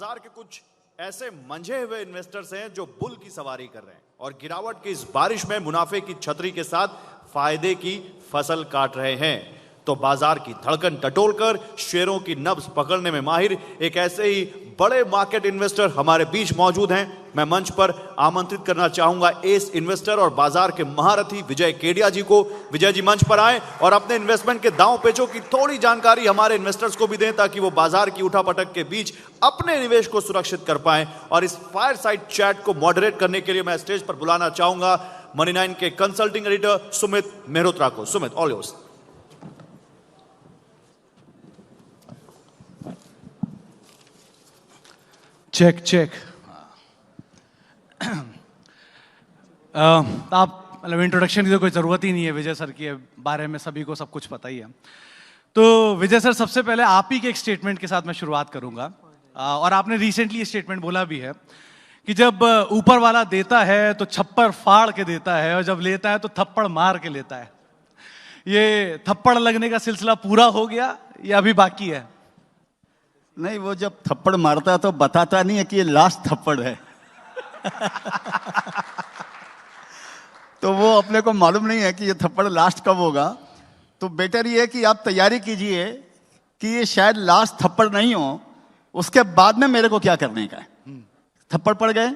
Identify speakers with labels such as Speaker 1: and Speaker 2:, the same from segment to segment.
Speaker 1: बाजार के कुछ ऐसे मंझे हुए इन्वेस्टर्स हैं जो बुल की सवारी कर रहे हैं और गिरावट की इस बारिश में मुनाफे की छतरी के साथ फायदे की फसल काट रहे हैं। तो बाजार की धड़कन टटोलकर शेयरों की नब्ज पकड़ने में माहिर एक ऐसे ही बड़े मार्केट इन्वेस्टर हमारे बीच मौजूद हैं। मैं मंच पर आमंत्रित करना चाहूंगा एस इन्वेस्टर और बाजार के महारथी विजय केडिया जी को। विजय जी मंच पर आए और अपने इन्वेस्टमेंट के दांव पेचों की थोड़ी जानकारी हमारे इन्वेस्टर्स को भी दें ताकि वो बाजार की उठापटक के बीच अपने निवेश को सुरक्षित कर पाएं। और इस फायर साइड चैट को मॉडरेट करने के लिए मैं स्टेज पर बुलाना चाहूंगा मनी 9 के कंसल्टिंग एडिटर सुमित मेहरोत्रा को। Sumit, all yours.
Speaker 2: चेक आप मतलब इंट्रोडक्शन की तो कोई ज़रूरत ही नहीं है, विजय सर के बारे में सभी को सब कुछ पता ही है। तो विजय सर, सबसे पहले आप ही के एक स्टेटमेंट के साथ मैं शुरुआत करूंगा। और आपने रिसेंटली ये स्टेटमेंट बोला भी है कि जब ऊपर वाला देता है तो छप्पर फाड़ के देता है और जब लेता है तो थप्पड़ मार के लेता है। ये थप्पड़ लगने का सिलसिला पूरा हो गया या अभी बाकी है?
Speaker 3: नहीं, वो जब थप्पड़ मारता है तो बताता नहीं है कि ये लास्ट थप्पड़ है। तो वो अपने को मालूम नहीं है कि ये थप्पड़ लास्ट कब होगा। तो बेटर ये है कि आप तैयारी कीजिए कि ये शायद लास्ट थप्पड़ नहीं हो, उसके बाद में मेरे को क्या करने का है। थप्पड़ पड़ गए,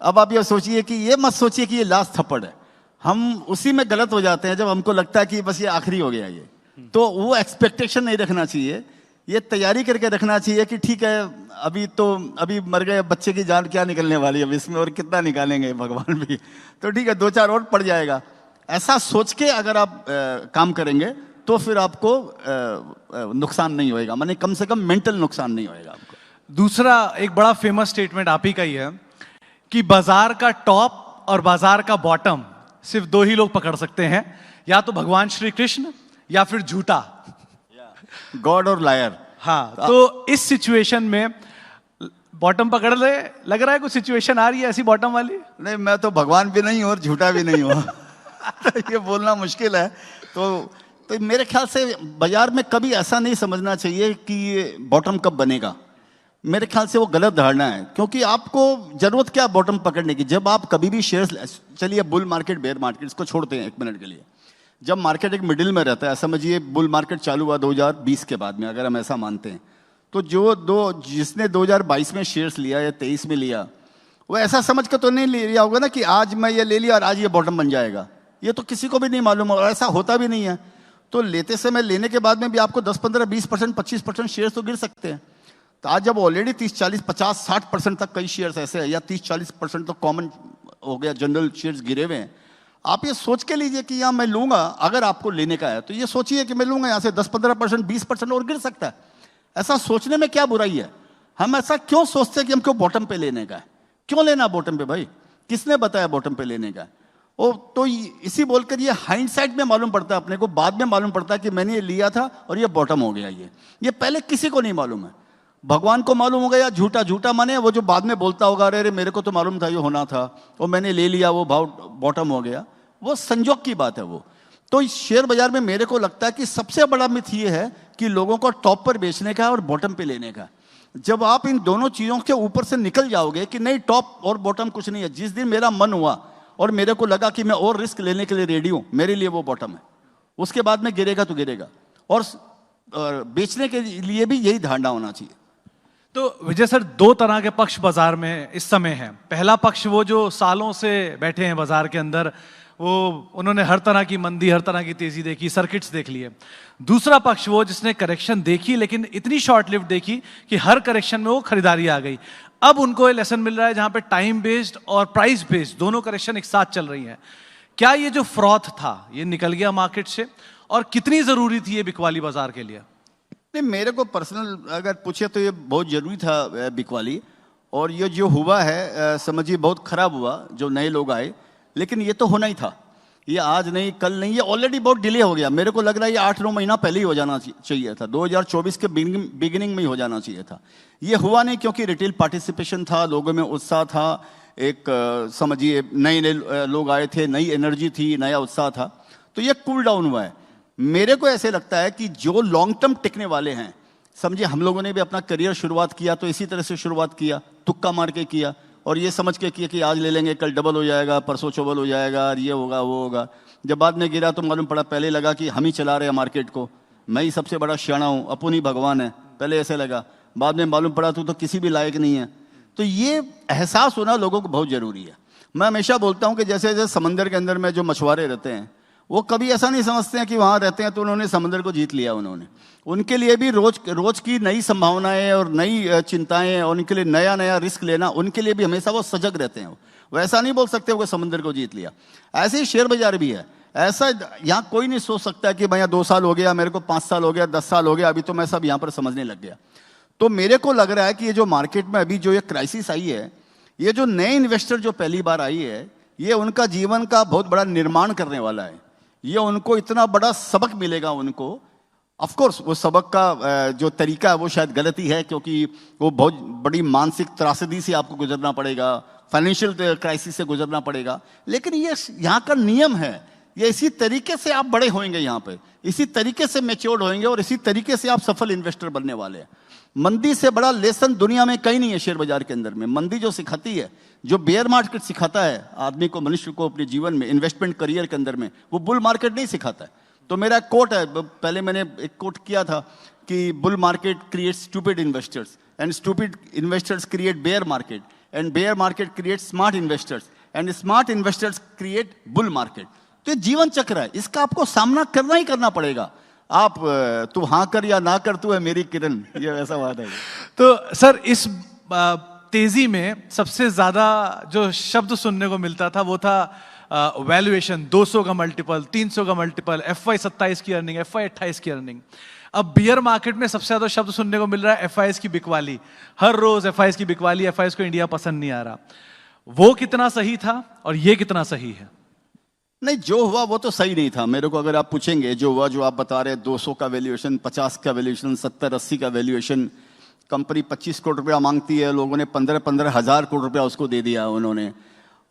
Speaker 3: अब आप ये सोचिए कि ये मत सोचिए कि ये लास्ट थप्पड़ है। हम उसी में गलत हो जाते हैं जब हमको लगता है कि बस ये आखिरी हो गया ये। तो वो एक्सपेक्टेशन नहीं रखना चाहिए, ये तैयारी करके रखना चाहिए कि ठीक है अभी मर गए, बच्चे की जान क्या निकलने वाली है अब इसमें, और कितना निकालेंगे भगवान भी, तो ठीक है 2-4 और पड़ जाएगा। ऐसा सोच के अगर आप काम करेंगे तो फिर आपको नुकसान नहीं होएगा, माने कम से कम मेंटल नुकसान नहीं होएगा आपको।
Speaker 2: दूसरा एक बड़ा फेमस स्टेटमेंट आप ही का ही है कि बाजार का टॉप और बाजार का बॉटम सिर्फ 2 ही लोग पकड़ सकते हैं, या तो भगवान श्री कृष्ण या फिर झूठा,
Speaker 3: गॉड और लायर।
Speaker 2: हाँ, तो इस सिचुएशन में बॉटम पकड़ ले, लग रहा है कुछ सिचुएशन आ रही है ऐसी बॉटम वाली?
Speaker 3: नहीं, मैं तो भगवान भी नहीं हूं और झूठा भी नहीं हूं। तो ये बोलना मुश्किल है। तो मेरे ख्याल से बाजार में कभी ऐसा नहीं समझना चाहिए कि ये बॉटम कब बनेगा। मेरे ख्याल से वो गलत धारणा है, क्योंकि आपको जरूरत क्या बॉटम पकड़ने की। जब आप कभी भी शेयर्स, चलिए बुल मार्केट बेयर मार्केट इसको छोड़ते हैं 1 मिनट के लिए। जब मार्केट एक मिडिल में रहता है, समझिए बुल मार्केट चालू हुआ 2020 के बाद में, अगर हम ऐसा मानते हैं, तो जिसने 2022 में शेयर्स लिया या 23 में लिया, वो ऐसा समझ कर तो नहीं लिया होगा ना कि आज मैं ये ले लिया और आज ये बॉटम बन जाएगा। ये तो किसी को भी नहीं मालूम और ऐसा होता भी नहीं है। तो लेते समय, लेने के बाद में भी आपको 10-15, 20%, 25% शेयर्स तो गिर सकते हैं। तो आज जब ऑलरेडी 30, 40, 50, 60% तक कई शेयर्स ऐसे हैं, या 30-40% तो कॉमन हो गया, जनरल शेयर्स गिरे हुए हैं। आप ये सोच के लीजिए कि यहाँ मैं लूंगा, अगर आपको लेने का है तो ये सोचिए कि मैं लूंगा यहाँ से 10-15%, 20% और गिर सकता है। ऐसा सोचने में क्या बुराई है? हम ऐसा क्यों सोचते हैं कि हमको बॉटम पे लेने का है? क्यों लेना बॉटम पे भाई? किसने बताया बॉटम पे लेने का? तो इसी बोलकर ये हाइंडसाइट में मालूम पड़ता है अपने को, बाद में मालूम पड़ता है कि मैंने ये लिया था और ये बॉटम हो गया। ये पहले किसी को नहीं मालूम है। भगवान को मालूम होगा या झूठा माने वो जो बाद में बोलता होगा अरे मेरे को तो मालूम था ये होना था और मैंने ले लिया, वो भाव बॉटम हो गया, वो संजोग की बात है वो। तो इस शेयर बाजार में मेरे को लगता है कि सबसे बड़ा मिथ ये है कि लोगों को टॉप पर बेचने का और बॉटम पे लेने का। जब आप इन दोनों चीजों के ऊपर से निकल जाओगे कि नहीं टॉप और बॉटम कुछ नहीं है, जिस दिन मेरा मन हुआ और मेरे को लगा कि मैं और रिस्क लेने के लिए रेडी हूं, मेरे लिए वो बॉटम है। उसके बाद में गिरेगा तो गिरेगा। और बेचने के लिए भी यही धारणा होना चाहिए।
Speaker 2: तो विजय सर, 2 तरह के पक्ष बाजार में इस समय हैं। पहला पक्ष वो जो सालों से बैठे हैं बाजार के अंदर, उन्होंने हर तरह की मंदी, हर तरह की तेजी देखी, सर्किट्स देख लिए। दूसरा पक्ष वो जिसने करेक्शन देखी लेकिन इतनी शॉर्ट लिव्ड देखी कि हर करेक्शन में वो खरीदारी आ गई। अब उनको ये लेसन मिल रहा है जहां पे टाइम बेस्ड और प्राइस बेस्ड दोनों करेक्शन एक साथ चल रही हैं। क्या ये जो फ्रॉथ था ये निकल गया मार्केट से, और कितनी जरूरी थी ये बिकवाली बाजार के लिए?
Speaker 3: नहीं, मेरे को पर्सनल अगर पूछे तो ये बहुत जरूरी था बिकवाली। और ये जो हुआ है समझिए बहुत खराब हुआ जो नए लोग आए, लेकिन ये तो होना ही था। ये आज नहीं कल नहीं, ये ऑलरेडी बहुत डिले हो गया। मेरे को लग रहा है ये 8-9 महीना पहले ही हो जाना चाहिए था, 2024 के बिगिनिंग में ही हो जाना चाहिए था। ये हुआ नहीं क्योंकि रिटेल पार्टिसिपेशन था, लोगों में उत्साह था, एक समझिए नए लोग आए थे, नई एनर्जी थी, नया उत्साह था, तो ये कूल डाउन हुआ है। मेरे को ऐसे लगता है कि जो लॉन्ग टर्म टिकने वाले हैं, समझिए हम लोगों ने भी अपना करियर शुरुआत किया तो इसी तरह से शुरुआत किया, तुक्का मार के किया और ये समझ के किया कि आज ले लेंगे, कल डबल हो जाएगा, परसों चौबल हो जाएगा, और ये होगा वो होगा। जब बाद में गिरा तो मालूम पड़ा, पहले लगा कि हम ही चला रहे हैं मार्केट को, मैं ही सबसे बड़ा सियाना हूँ, अपन ही भगवान है, पहले ऐसे लगा। बाद में मालूम पड़ा तू तो किसी भी लायक नहीं है। तो ये एहसास होना लोगों को बहुत ज़रूरी है। मैं हमेशा बोलता हूँ कि जैसे जैसे समंदर के अंदर में जो मछुआरे रहते हैं वो कभी ऐसा नहीं समझते हैं कि वहाँ रहते हैं तो उन्होंने समंदर को जीत लिया। उनके लिए भी रोज की नई संभावनाएं और नई चिंताएं और उनके लिए नया नया रिस्क लेना, उनके लिए भी हमेशा वो सजग रहते हैं। वो ऐसा नहीं बोल सकते वो समंदर को जीत लिया। ऐसे ही शेयर बाजार भी है। ऐसा यहाँ कोई नहीं सोच सकता कि भैया 2 साल हो गया, मेरे को 5 साल हो गया, 10 साल हो गया, अभी तो मैं सब यहाँ पर समझने लग गया। तो मेरे को लग रहा है कि ये जो मार्केट में अभी जो ये क्राइसिस आई है, ये जो नए इन्वेस्टर जो पहली बार आई है, ये उनका जीवन का बहुत बड़ा निर्माण करने वाला है। ये उनको इतना बड़ा सबक मिलेगा उनको। ऑफ कोर्स वो सबक का जो तरीका है वो शायद गलत ही है, क्योंकि वो बहुत बड़ी मानसिक त्रासदी से आपको गुजरना पड़ेगा, फाइनेंशियल क्राइसिस से गुजरना पड़ेगा। लेकिन ये यहाँ का नियम है, ये इसी तरीके से आप बड़े होंगे यहाँ पे, इसी तरीके से मैच्योर्ड होंगे और इसी तरीके से आप सफल इन्वेस्टर बनने वाले हैं। मंदी से बड़ा लेसन दुनिया में कहीं नहीं है शेयर बाजार के अंदर में। मंदी जो सिखाती है, जो बेयर मार्केट सिखाता है आदमी को, मनुष्य को अपने जीवन में, इन्वेस्टमेंट करियर के अंदर में, वो बुल मार्केट नहीं सिखाता है। तो मेरा एक कोट है, पहले मैंने एक कोट किया था कि bull market creates stupid investors and stupid investors create bear market and bear market create smart investors and smart investors create bull market. तो ये जीवन चक्र है, इसका आपको सामना करना ही करना पड़ेगा। आप तू हाँ कर या ना कर, तू है मेरी किरण, ये ऐसा बात है।
Speaker 2: तो सर इस तेजी में सबसे ज्यादा जो शब्द सुनने को मिलता था वो था वैल्यूएशन, 200 का मल्टीपल, 300 का मल्टीपल, FY 27 की अर्निंग, FY 28 की अर्निंग। अब बियर मार्केट में सबसे ज्यादा शब्द सुनने को मिल रहा है FIs की बिकवाली। हर रोज FIs की बिकवाली, FIs को इंडिया पसंद नहीं आ रहा। वो कितना सही था और ये कितना सही है?
Speaker 3: नहीं, जो हुआ वो तो सही नहीं था। मेरे को अगर आप पूछेंगे जो हुआ, जो आप बता रहे हैं 200 का वैल्यूएशन, 50 का वैल्यूएशन, 70-80 का वैल्यूएशन, कंपनी 25 करोड़ रुपया मांगती है, लोगों ने 15-15 हज़ार करोड़ रुपया उसको दे दिया उन्होंने।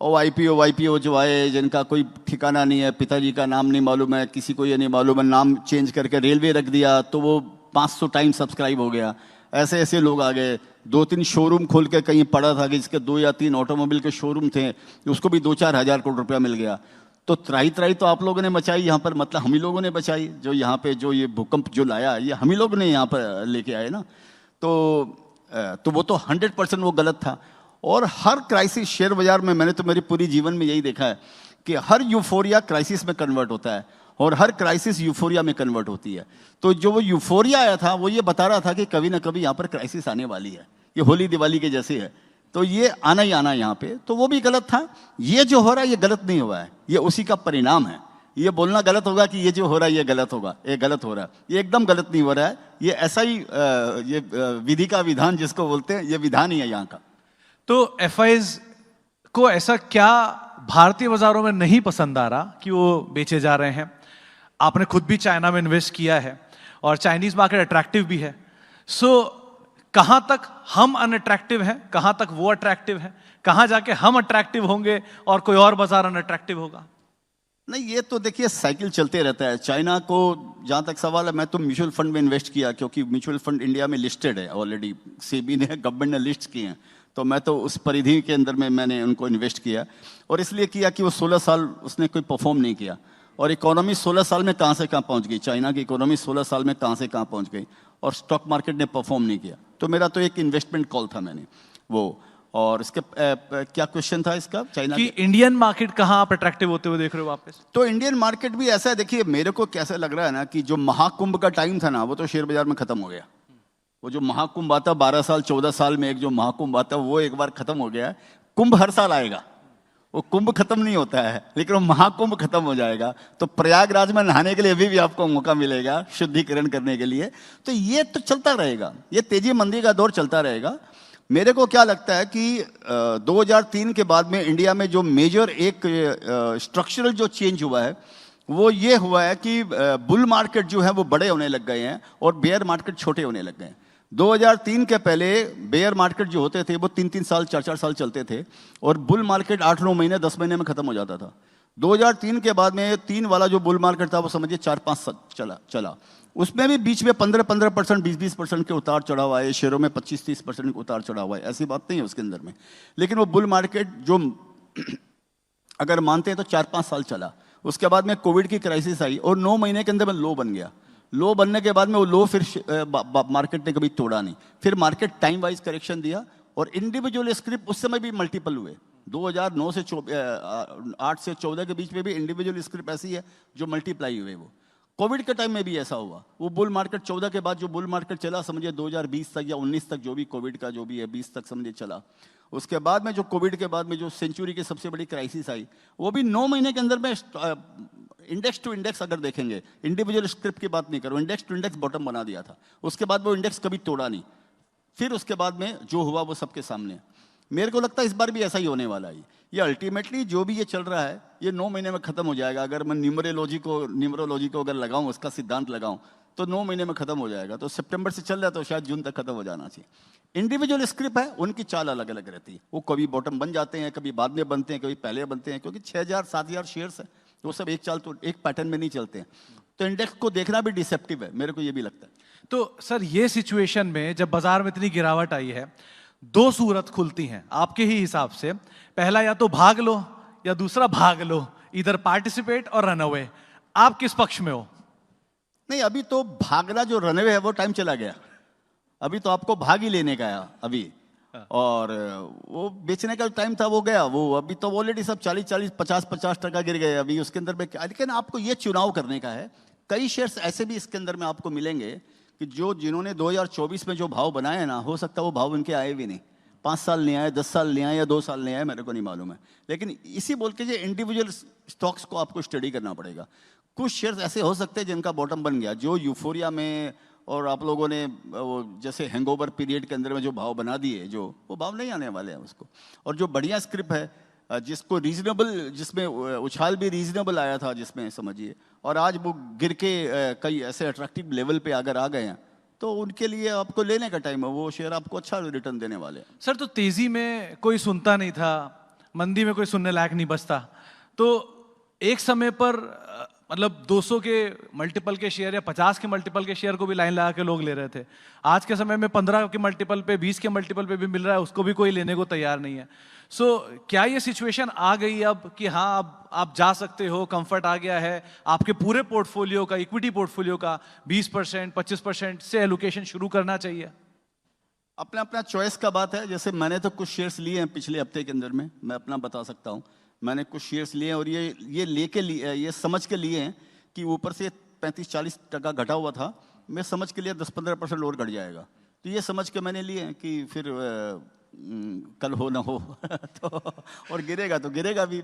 Speaker 3: और IPO जो आए जिनका कोई ठिकाना नहीं है, पिताजी का नाम नहीं मालूम है, किसी को ये नहीं मालूम है, नाम चेंज करके रेलवे रख दिया तो वो 500 टाइम सब्सक्राइब हो गया। ऐसे ऐसे लोग आ गए। 2-3 शोरूम खोल के कहीं पड़ा था कि जिसके 2 या 3 ऑटोमोबाइल के शोरूम थे, उसको भी 2-4 हज़ार करोड़ रुपया मिल गया। तो त्राही तो आप लोगों ने मचाई यहाँ पर, मतलब हम ही लोगों ने बचाई। जो यहाँ पे जो ये भूकंप जो लाया, ये हम ही लोग ने यहाँ पर लेके आए ना। तो वो तो 100% वो गलत था। और हर क्राइसिस शेयर बाजार में, मैंने तो मेरी पूरी जीवन में यही देखा है कि हर यूफोरिया क्राइसिस में कन्वर्ट होता है और हर क्राइसिस यूफोरिया में कन्वर्ट होती है। तो जो वो यूफोरिया आया था वो ये बता रहा था कि कभी ना कभी यहाँ पर क्राइसिस आने वाली है, ये होली दिवाली के जैसे है, तो ये आना ही आना यहाँ पे। तो वो भी गलत था। ये जो हो रहा है ये गलत नहीं हुआ है, ये उसी का परिणाम है। ये बोलना गलत होगा कि ये जो हो रहा है ये गलत होगा, ये गलत हो रहा है, ये एकदम गलत नहीं हो रहा है। ये ऐसा ही ये विधि का विधान जिसको बोलते हैं, ये विधान ही है यहाँ का।
Speaker 2: तो FIs को ऐसा क्या भारतीय बाजारों में नहीं पसंद आ रहा कि वो बेचे जा रहे हैं? आपने खुद भी चाइना में इन्वेस्ट किया है और चाइनीज मार्केट अट्रैक्टिव भी है। सो कहां तक हम अनअट्रैक्टिव हैं, कहां तक वो अट्रैक्टिव है, कहां जाके हम अट्रैक्टिव होंगे और कोई और बाजार अनअट्रैक्टिव होगा?
Speaker 3: नहीं, ये तो देखिए साइकिल चलते रहता है। चाइना को जहाँ तक सवाल है, मैं तो म्यूचुअल फंड में इन्वेस्ट किया, क्योंकि म्यूचुअल फंड इंडिया में लिस्टेड है ऑलरेडी, सेबी ने, गवर्नमेंट ने लिस्ट किए हैं। तो मैं तो उस परिधि के अंदर में मैंने उनको इन्वेस्ट किया, और इसलिए किया कि वो 16 साल उसने कोई परफॉर्म नहीं किया। और इकोनॉमी 16 साल में कहाँ से कहाँ पहुँच गई, चाइना की इकोनॉमी 16 साल में कहाँ से कहाँ पहुँच गई, और स्टॉक मार्केट ने परफॉर्म नहीं किया। तो मेरा तो एक इन्वेस्टमेंट कॉल था मैंने वो। और इसके क्या क्वेश्चन था इसका, चाइना
Speaker 2: कि इंडियन मार्केट कहाँ आप अट्रैक्टिव होते हुए देख रहे हो वापस?
Speaker 3: तो इंडियन मार्केट भी ऐसा है। देखिए, मेरे को कैसा लग रहा है ना कि जो महाकुंभ का टाइम था ना, वो तो शेयर बाजार में खत्म हो गया। वो जो महाकुंभ आता 12 साल 14 साल में एक जो महाकुंभ आता, वो एक बार खत्म हो गया। कुंभ हर साल आएगा, वो कुंभ खत्म नहीं होता है, लेकिन वो महाकुंभ खत्म हो जाएगा। तो प्रयागराज में नहाने के लिए अभी भी आपको मौका मिलेगा, शुद्धिकरण करने के लिए। तो ये तो चलता रहेगा, ये तेजी मंदी का दौर चलता रहेगा। मेरे को क्या लगता है कि 2003 के बाद में इंडिया में जो मेजर एक स्ट्रक्चरल जो चेंज हुआ है, वो ये हुआ है कि बुल मार्केट जो है वो बड़े होने लग गए हैं और बेयर मार्केट छोटे होने लग गए हैं। 2003 के पहले बेयर मार्केट जो होते थे वो 3-3 साल 4-4 साल चलते थे, और बुल मार्केट 8-9 महीने 10 महीने में खत्म हो जाता था। 2003 के बाद में 3 वाला जो बुल मार्केट था वो समझिए 4-5 चला उसमें भी बीच में 15% 20% के उतार चढ़ाव आए, शेयरों में 25-30% के उतार चढ़ाव आए, ऐसी बात नहीं है उसके अंदर में। लेकिन वो बुल मार्केट जो अगर मानते हैं तो 4-5 साल चला। उसके बाद में कोविड की क्राइसिस आई और 9 महीने के अंदर में लो बन गया। लो बनने के बाद में वो लो फिर मार्केट ने कभी तोड़ा नहीं। फिर मार्केट टाइम वाइज करेक्शन दिया और इंडिविजुअल स्क्रिप्ट उस समय भी मल्टीपल हुए। 2009 से 8 से 14 के बीच में भी इंडिविजुअल स्क्रिप्ट ऐसी है जो मल्टीप्लाई हुए। वो कोविड के टाइम में भी ऐसा हुआ। वो बुल मार्केट 14 के बाद जो बुल मार्केट चला समझिए 2020 तक या 19 तक, जो भी कोविड का जो भी है 20 तक समझिए चला। उसके बाद में जो कोविड के बाद में जो सेंचुरी की सबसे बड़ी क्राइसिस आई वो भी 9 महीने के अंदर में इंडेक्स टू इंडेक्स अगर देखेंगे, इंडिविजुअल स्क्रिप्ट की बात नहीं करूँ, इंडेक्स टू इंडेक्स बॉटम बना दिया था। उसके बाद वो इंडेक्स कभी तोड़ा नहीं। फिर उसके बाद में जो हुआ वो सबके सामने। मेरे को लगता है इस बार भी ऐसा ही होने वाला है। ये अल्टीमेटली जो भी ये चल रहा है ये 9 महीने में खत्म हो जाएगा। अगर मैं न्यूमरोलॉजी को अगर लगाऊं, उसका सिद्धांत लगाऊं तो 9 महीने में खत्म हो जाएगा। तो सितंबर से चल रहा है तो शायद जून तक खत्म हो जाना चाहिए। इंडिविजुअल स्क्रिप्ट है, उनकी चाल अलग अलग रहती है। वो कभी बॉटम बन जाते हैं, कभी बाद में बनते हैं, कभी पहले बनते हैं, क्योंकि 6000-7000 शेयर्स है तो वो सब एक चाल तो एक पैटर्न में नहीं चलते हैं। तो इंडेक्स को देखना भी डिसेप्टिव है, मेरे को ये भी लगता है।
Speaker 2: तो सर ये सिचुएशन में जब बाजार में इतनी गिरावट आई है, 2 सूरत खुलती हैं आपके ही हिसाब से। पहला या तो भाग लो या दूसरा भाग लो, इधर पार्टिसिपेट और रन अवे। आप किस पक्ष में हो?
Speaker 3: नहीं, अभी तो भागना जो रनवे है वो टाइम चला गया। अभी तो आपको भाग ही लेने का है अभी, और वो बेचने का टाइम था वो गया। वो अभी तो ऑलरेडी सब 40-40 50-50% गिर गए अभी उसके अंदर में। लेकिन आपको ये चुनाव करने का है। कई शेयर्स ऐसे भी इसके अंदर में आपको मिलेंगे कि जिन्होंने 2024 में जो भाव बनाए ना, हो सकता है वो भाव उनके आए भी नहीं। 5 साल नहीं आए, 10 साल नहीं आए या 2 साल नहीं आए, मेरे को नहीं मालूम है। लेकिन इसी बोल के इंडिविजुअल स्टॉक्स को आपको स्टडी करना पड़ेगा। कुछ शेयर्स ऐसे हो सकते हैं जिनका बॉटम बन गया, जो यूफोरिया में और आप लोगों ने वो जैसे हैंगओवर पीरियड के अंदर में जो भाव बना दिए, जो वो भाव नहीं आने वाले हैं उसको। और जो बढ़िया स्क्रिप्ट है जिसको रीजनेबल, जिसमें उछाल भी रीजनेबल आया था जिसमें समझिए, और आज वो गिर के कई ऐसे अट्रैक्टिव लेवल पे अगर आ गए हैं तो उनके लिए आपको लेने का टाइम है। वो शेयर आपको अच्छा रिटर्न देने वाले हैं।
Speaker 2: सर तो तेजी में कोई सुनता नहीं था, मंदी में कोई सुनने लायक नहीं बचता, तो एक समय पर मतलब 200 के मल्टीपल के शेयर या 50 के मल्टीपल के शेयर को भी लाइन लगा के लोग ले रहे थे। आज के समय में 15 के मल्टीपल पे, 20 के मल्टीपल पे भी मिल रहा है, उसको भी कोई लेने को तैयार नहीं है। सो क्या ये सिचुएशन आ गई अब कि हाँ अब आप जा सकते हो, कंफर्ट आ गया है, आपके पूरे पोर्टफोलियो का, इक्विटी पोर्टफोलियो का 20% 25% से एलोकेशन शुरू करना चाहिए?
Speaker 3: अपना अपना चॉइस का बात है। जैसे मैंने तो कुछ शेयर्स लिए हैं पिछले हफ्ते के अंदर में, मैं अपना बता सकता हूँ। मैंने कुछ शेयर्स लिए हैं और ये समझ के लिए हैं कि ऊपर से 35-40% घटा हुआ था, मैं समझ के लिए 10-15% और घट जाएगा। तो ये समझ के मैंने लिए हैं कि फिर कल हो ना हो तो और गिरेगा तो गिरेगा भी।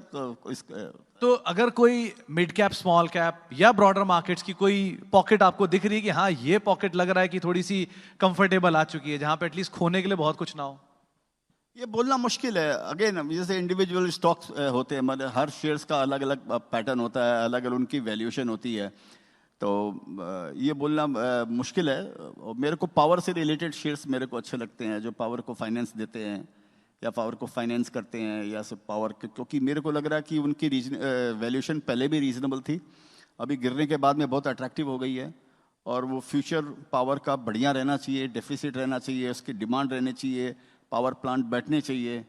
Speaker 2: तो अगर कोई मिड कैप, स्मॉल कैप या ब्रॉडर मार्केट्स की कोई पॉकेट आपको दिख रही है कि हाँ ये पॉकेट लग रहा है कि थोड़ी सी कंफर्टेबल आ चुकी है, जहां पे एटलीस्ट खोने के लिए बहुत कुछ ना हो?
Speaker 3: ये बोलना मुश्किल है। अगेन जैसे इंडिविजुअल स्टॉक्स होते हैं, मतलब हर शेयर्स का अलग अलग पैटर्न होता है, अलग अलग उनकी वैल्यूएशन होती है, तो ये बोलना मुश्किल है। और मेरे को पावर से रिलेटेड शेयर्स मेरे को अच्छे लगते हैं, जो पावर को फाइनेंस देते हैं या पावर को फाइनेंस करते हैं, या सिर्फ पावर, क्योंकि मेरे को लग रहा है कि उनकी वैल्यूएशन पहले भी रीजनेबल थी, अभी गिरने के बाद में बहुत अट्रैक्टिव हो गई है। और वो फ्यूचर पावर का बढ़िया रहना चाहिए, डेफिसिट रहना चाहिए, उसकी डिमांड रहनी चाहिए, पावर प्लांट बैठने चाहिए।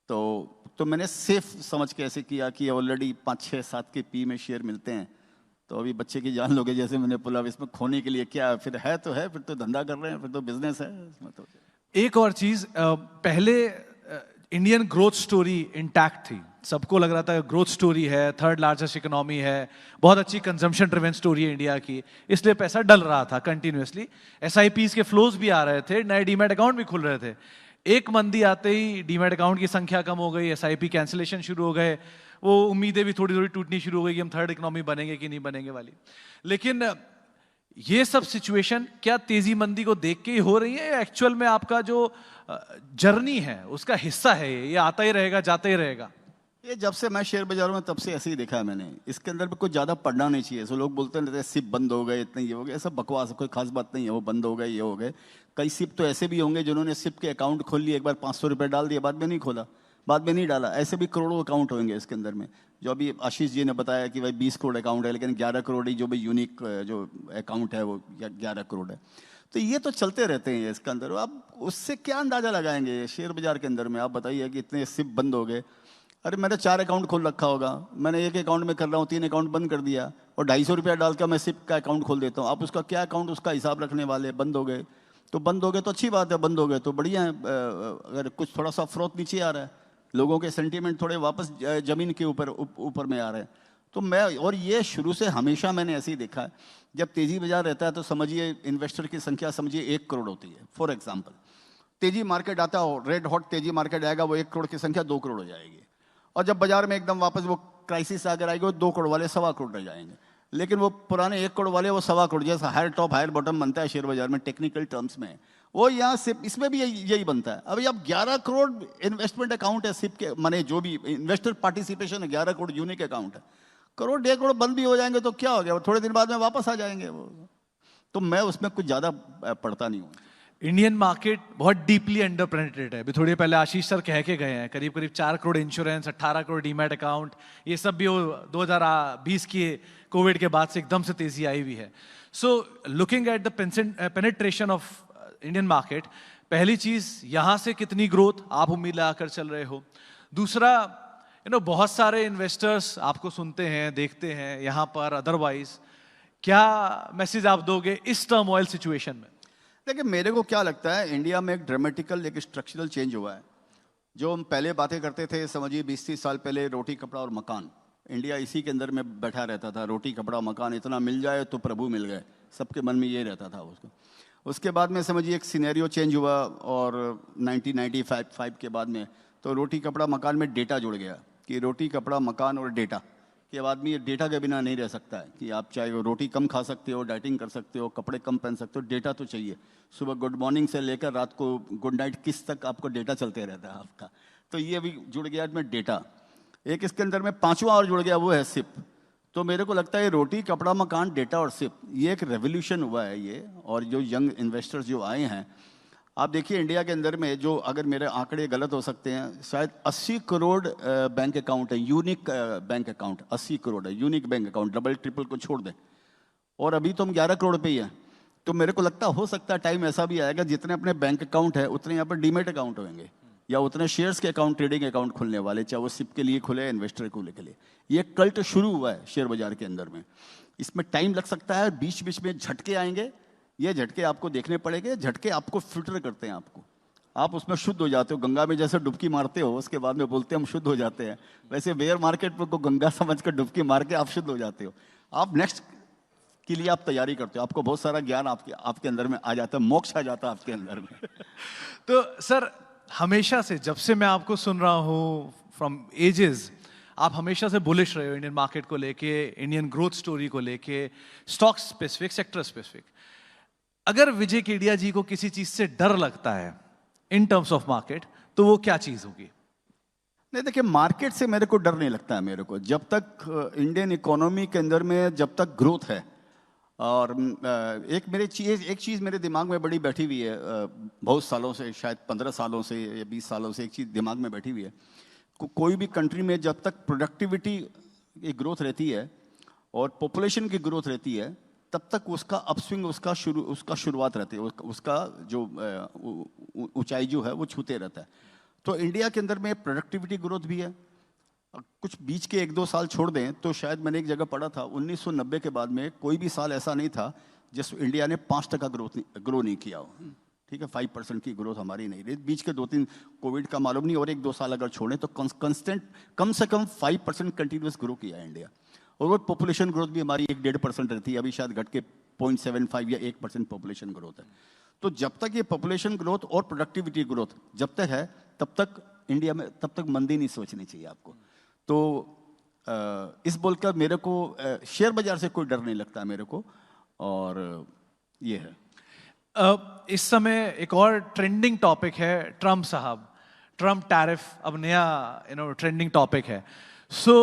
Speaker 3: तो मैंने सेफ समझ के ऐसे किया कि ऑलरेडी 5-6-7 के पी में शेयर मिलते हैं, तो अभी बच्चे की जान लोगे जैसे मैंने बोला, इसमें खोने के लिए क्या फिर है, तो है, फिर तो धंधा कर रहे हैं, फिर तो बिजनेस है इसमें। तो
Speaker 2: एक और चीज, पहले इंडियन ग्रोथ स्टोरी इंटैक्ट थी, सबको लग रहा था ग्रोथ स्टोरी है, 3rd लार्जेस्ट इकोनॉमी है, बहुत अच्छी कंजम्पशन ड्रिवन स्टोरी है इंडिया की, इसलिए पैसा डल रहा था कंटिन्यूअसली, SIPs के फ्लोज भी आ रहे थे, नए डीमैट अकाउंट भी खुल रहे थे। एक मंदी आते ही डीमैट अकाउंट की संख्या कम हो गई, SIP कैंसिलेशन शुरू हो गए, वो उम्मीदें भी थोड़ी थोड़ी टूटनी शुरू हो गई कि हम 3rd इकोनॉमी बनेंगे कि नहीं बनेंगे वाली। लेकिन ये सब सिचुएशन क्या तेजी मंदी को देख के ही हो रही है, एक्चुअल में आपका जो जर्नी है उसका हिस्सा है ये आता ही रहेगा, जाता ही रहेगा?
Speaker 3: ये जब से मैं शेयर बाजारों में तब से ऐसे ही देखा है मैंने। इसके अंदर भी कुछ ज़्यादा पढ़ना नहीं चाहिए। सो लोग बोलते रहते हैं सिप बंद हो गए, इतने ये हो गए, ऐसा बकवास, कोई खास बात नहीं है। वो बंद हो गए, ये हो गए। कई सिप तो ऐसे भी होंगे जिन्होंने सिप के अकाउंट खोल लिए, एक बार 500 रुपये डाल दिए, बाद में नहीं खोला, बाद में नहीं डाला। ऐसे भी करोड़ों अकाउंट होंगे इसके अंदर में। जो अभी आशीष जी ने बताया कि भाई 20 करोड़ अकाउंट है, लेकिन 11 करोड़ ही जो भी यूनिक जो अकाउंट है वो 11 करोड़ है। तो ये तो चलते रहते हैं इसके अंदर। आप उससे क्या अंदाजा लगाएंगे शेयर बाजार के अंदर में? आप बताइए कि इतने सिप बंद हो गए। अरे मैंने 4 अकाउंट खोल रखा होगा, मैंने एक अकाउंट में कर रहा हूँ, 3 अकाउंट बंद कर दिया, और 250 रुपया डालकर मैं सिप का अकाउंट खोल देता हूँ। आप उसका क्या अकाउंट, उसका हिसाब रखने वाले बंद हो गए। तो बंद हो गए तो अच्छी बात है, बंद हो गए तो बढ़िया है। अगर कुछ थोड़ा सा फ्रोत नीचे आ रहा है, लोगों के सेंटीमेंट थोड़े वापस जमीन के ऊपर में आ रहे हैं, तो मैं, और ये शुरू से हमेशा मैंने ऐसे ही देखा है, जब तेजी बाजार रहता है तो समझिए इन्वेस्टर की संख्या समझिए 1 करोड़ होती है। फॉर एग्जाम्पल तेजी मार्केट आता हो, रेड हॉट तेजी मार्केट आएगा, वो 1 करोड़ की संख्या 2 करोड़ हो जाएगी। और जब बाजार में एकदम वापस वो क्राइसिस आकर आएगी, वो 2 करोड़ वाले 1.25 करोड़ रह जाएंगे। लेकिन वो पुराने 1 करोड़ वाले वो 1.25 करोड़, जैसा हायर टॉप हायर बॉटम बनता है शेयर बाजार में टेक्निकल टर्म्स में, वो यहाँ सिप, इसमें भी यही बनता है। अभी अब 11 करोड़ इन्वेस्टमेंट अकाउंट है सिप के, माने जो भी इन्वेस्टर पार्टिसिपेशन है, 11 करोड़ यूनिक अकाउंट है। करोड़ 1.5 करोड़ बंद भी हो जाएंगे तो क्या हो गया, वो थोड़े दिन बाद में वापस आ जाएंगे वो। तो मैं उसमें कुछ ज़्यादा पढ़ता नहीं हूँ।
Speaker 2: इंडियन मार्केट बहुत डीपली अंडर पेनिट्रेटेड है। अभी थोड़ी पहले आशीष सर कह के गए हैं, करीब करीब 4 crore insurance, 18 crore demat account, ये सब भी 2020 की कोविड के बाद से एकदम से तेजी आई हुई है। So looking at the penetration of Indian market, पहली चीज यहां से कितनी ग्रोथ आप उम्मीद लगाकर चल रहे हो? दूसरा, बहुत सारे इन्वेस्टर्स आपको सुनते हैं, देखते हैं यहाँ पर, अदरवाइज क्या मैसेज आप दोगे इस टर्मोइल सिचुएशन में?
Speaker 3: देखिए मेरे को क्या लगता है, इंडिया में एक ड्रामेटिकल एक स्ट्रक्चरल चेंज हुआ है। जो हम पहले बातें करते थे समझिए 20-30 साल पहले, रोटी कपड़ा और मकान, इंडिया इसी के अंदर में बैठा रहता था। रोटी कपड़ा मकान इतना मिल जाए तो प्रभु मिल गए, सबके मन में ये रहता था उसको। उसके बाद में समझिए एक सिनेरियो चेंज हुआ, और 1995 के बाद में तो रोटी कपड़ा मकान में डेटा जुड़ गया, कि रोटी कपड़ा मकान और डेटा कि अब आदमी डेटा के बिना नहीं रह सकता है। कि आप चाहे वो रोटी कम खा सकते हो, डाइटिंग कर सकते हो, कपड़े कम पहन सकते हो, डेटा तो चाहिए। सुबह गुड मॉर्निंग से लेकर रात को गुड नाइट किस तक आपको डेटा चलते रहता है आपका। तो ये भी जुड़ गया इसमें डेटा। एक इसके अंदर में 5वां और जुड़ गया, वो है सिप। तो मेरे को लगता है रोटी कपड़ा मकान डेटा और सिप, ये एक रेवोल्यूशन हुआ है ये। और जो यंग इन्वेस्टर्स जो आए हैं, आप देखिए इंडिया के अंदर में जो, अगर मेरे आंकड़े गलत हो सकते हैं, शायद 80 करोड़ बैंक अकाउंट है, यूनिक बैंक अकाउंट 80 करोड़ है, unique bank account, double triple को छोड़ दें। और अभी तो हम 11 करोड़ पे ही हैं। तो मेरे को लगता हो सकता है टाइम ऐसा भी आएगा, जितने अपने बैंक अकाउंट है उतने यहाँ पर डीमेट अकाउंट होंगे, या उतने शेयर्स के अकाउंट, ट्रेडिंग अकाउंट खुलने वाले, चाहे वो सिप के लिए खुले, इन्वेस्टर को के लिए। ये कल्ट शुरू हुआ है शेयर बाजार के अंदर में। इसमें टाइम लग सकता है, बीच बीच में झटके आएंगे। ये झटके आपको देखने पड़ेंगे। झटके आपको फिल्टर करते हैं आपको, आप उसमें शुद्ध हो जाते हो। गंगा में जैसे डुबकी मारते हो, उसके बाद में बोलते हैं हम शुद्ध हो जाते हैं, वैसे बेयर मार्केट को गंगा समझ कर डुबकी मार के आप शुद्ध हो जाते हो। आप नेक्स्ट के लिए आप तैयारी करते हो, आपको बहुत सारा ज्ञान आपके अंदर में आ जाता है, मोक्ष आ जाता है आपके अंदर में।
Speaker 2: तो सर, हमेशा से जब से मैं आपको सुन रहा हूँ फ्रॉम एजेस, आप हमेशा से बुलिश रहे हो इंडियन मार्केट को लेके, इंडियन ग्रोथ स्टोरी को लेके, स्टॉक स्पेसिफिक, सेक्टर स्पेसिफिक। अगर विजय केडिया जी को किसी चीज से डर लगता है इन टर्म्स ऑफ मार्केट, तो वो क्या चीज होगी?
Speaker 3: नहीं देखिए, मार्केट से मेरे को डर नहीं लगता है। मेरे को जब तक इंडियन इकोनॉमी के अंदर में जब तक ग्रोथ है, और एक चीज़ मेरे दिमाग में बड़ी बैठी हुई है, बहुत सालों से, शायद 15 सालों से या 20 सालों से एक चीज़ दिमाग में बैठी हुई है। कोई भी कंट्री में जब तक प्रोडक्टिविटी की ग्रोथ रहती है और पॉपुलेशन की ग्रोथ रहती है, तब तक उसका अपस्विंग, उसका शुरुआत रहती है, उसका जो ऊंचाई जो है वो छूते रहता है। तो इंडिया के अंदर में प्रोडक्टिविटी ग्रोथ भी है। कुछ बीच के 1-2 साल छोड़ दें तो शायद मैंने एक जगह पढ़ा था, 1990 के बाद में कोई भी साल ऐसा नहीं था जिस इंडिया ने 5% ग्रो नहीं किया हो। ठीक है, 5% की ग्रोथ हमारी नहीं रही। बीच के 2-3 कोविड का मालूम नहीं, और 1-2 साल अगर छोड़ें तो कंस्टेंट कम से कम 5% कंटिन्यूस ग्रो किया है इंडिया। और वो पॉपुलेशन ग्रोथ भी हमारी 1-1.5% रहती है, अभी शायद घट के 0.75 या 1% पॉपुलेशन ग्रोथ है। तो जब तक ये पॉपुलेशन ग्रोथ और प्रोडक्टिविटी ग्रोथ जब तक है, तब तक इंडिया में, तब तक मंदी नहीं सोचनी चाहिए आपको। तो इस बोलकर मेरे को शेयर बाजार से कोई डर नहीं लगता मेरे को, और ये है।
Speaker 2: इस समय एक और ट्रेंडिंग टॉपिक है ट्रम्प साहब, ट्रम्प टैरिफ अब नया ट्रेंडिंग टॉपिक है। सो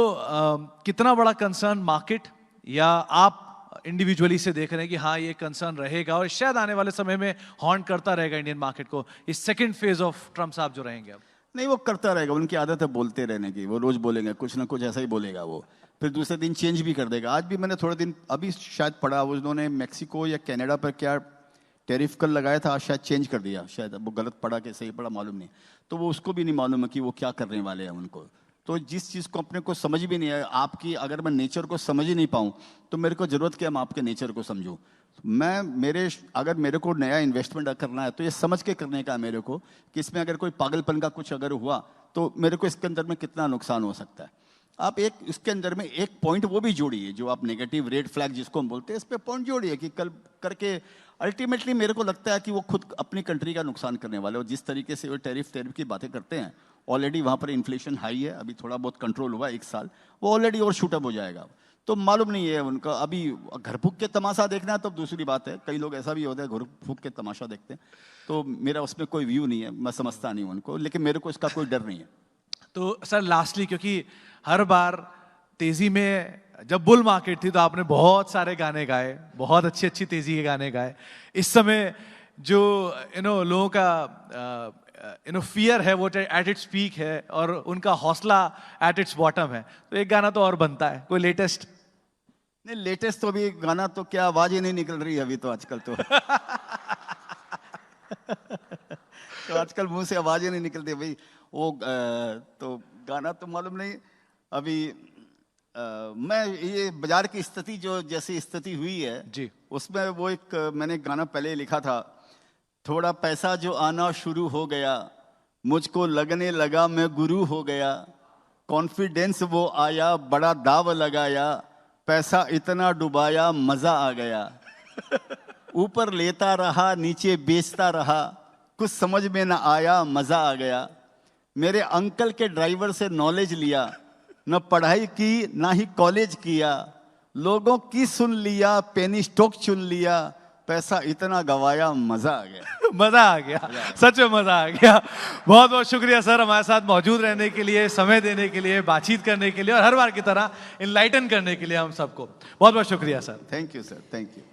Speaker 2: कितना बड़ा कंसर्न मार्केट या आप इंडिविजुअली से देख रहे हैं कि हाँ ये कंसर्न रहेगा और शायद आने वाले समय में हॉन्ट करता रहेगा इंडियन मार्केट को, इस सेकंड फेज ऑफ ट्रम्प साहब जो रहेंगे अब?
Speaker 3: नहीं, वो करता रहेगा, उनकी आदत है बोलते रहने की, वो रोज बोलेंगे, कुछ ना कुछ ऐसा ही बोलेगा वो, फिर दूसरे दिन चेंज भी कर देगा। आज भी मैंने थोड़े दिन अभी शायद पढ़ा, उन्होंने मैक्सिको या कनाडा पर क्या टैरिफ कर लगाया था, आज शायद चेंज कर दिया, शायद वो गलत पढ़ा कि सही पढ़ा मालूम नहीं। तो वो उसको भी नहीं मालूम है कि वो क्या करने वाले हैं उनको। तो जिस चीज़ को अपने को समझ भी नहीं है, आपकी अगर मैं नेचर को समझ ही नहीं पाऊँ तो मेरे को ज़रूरत क्या, मैं आपके नेचर को समझूँ। अगर मेरे को नया इन्वेस्टमेंट करना है तो ये समझ के करने का है मेरे को, कि इसमें अगर कोई पागलपन का कुछ अगर हुआ तो मेरे को इसके अंदर में कितना नुकसान हो सकता है। आप एक इसके अंदर में एक पॉइंट वो भी जोड़िए, जो आप नेगेटिव रेड फ्लैग जिसको हम बोलते हैं, इस पे पॉइंट जोड़िए कि कल करके अल्टीमेटली मेरे को लगता है कि वो खुद अपनी कंट्री का नुकसान करने वाले। और जिस तरीके से वो टैरिफ की बातें करते हैं, ऑलरेडी वहाँ पर इन्फ्लेशन हाई है, अभी थोड़ा बहुत कंट्रोल हुआ 1 साल, वो ऑलरेडी और शूटअप हो जाएगा। तो मालूम नहीं है उनका, अभी घर फूक के तमाशा देखना है तब दूसरी बात है, कई लोग ऐसा भी होता है घर फूक के तमाशा देखते हैं, तो मेरा उसमें कोई व्यू नहीं है, मैं समझता नहीं उनको, लेकिन मेरे को इसका कोई डर नहीं है।
Speaker 2: तो सर लास्टली, क्योंकि हर बार तेजी में जब बुल मार्केट थी तो आपने बहुत सारे गाने गाए, बहुत अच्छी अच्छी तेजी के गाने गाए। इस समय जो लोगों का फियर है वो एट इट्स पीक है और उनका हौसला एट इट्स बॉटम है, तो एक गाना तो और बनता है, कोई लेटेस्ट?
Speaker 3: नहीं, लेटेस्ट तो अभी गाना तो क्या, आवाज ही नहीं निकल रही है अभी तो आजकल तो तो आजकल मुंह से आवाज ही नहीं निकलती भाई। वो तो गाना तो मालूम नहीं अभी। मैं ये बाजार की स्थिति जो जैसी स्थिति हुई है
Speaker 2: जी,
Speaker 3: उसमें वो एक मैंने गाना पहले लिखा था, थोड़ा पैसा जो आना शुरू हो गया, मुझको लगने लगा मैं गुरु हो गया, कॉन्फिडेंस वो आया, बड़ा दाव लगाया, पैसा इतना डुबाया, मजा आ गया, ऊपर लेता रहा नीचे बेचता रहा, कुछ समझ में ना आया, मजा आ गया, मेरे अंकल के ड्राइवर से नॉलेज लिया, न पढ़ाई की ना ही कॉलेज किया, लोगों की सुन लिया, पेनी स्टॉक चुन लिया, पैसा इतना गवाया, मजा आ गया।
Speaker 2: मजा आ गया, सच में मजा आ गया। बहुत बहुत शुक्रिया सर हमारे साथ मौजूद रहने के लिए, समय देने के लिए, बातचीत करने के लिए और हर बार की तरह इनलाइटन करने के लिए हम सबको। बहुत बहुत शुक्रिया sir.
Speaker 3: Thank you sir, thank you.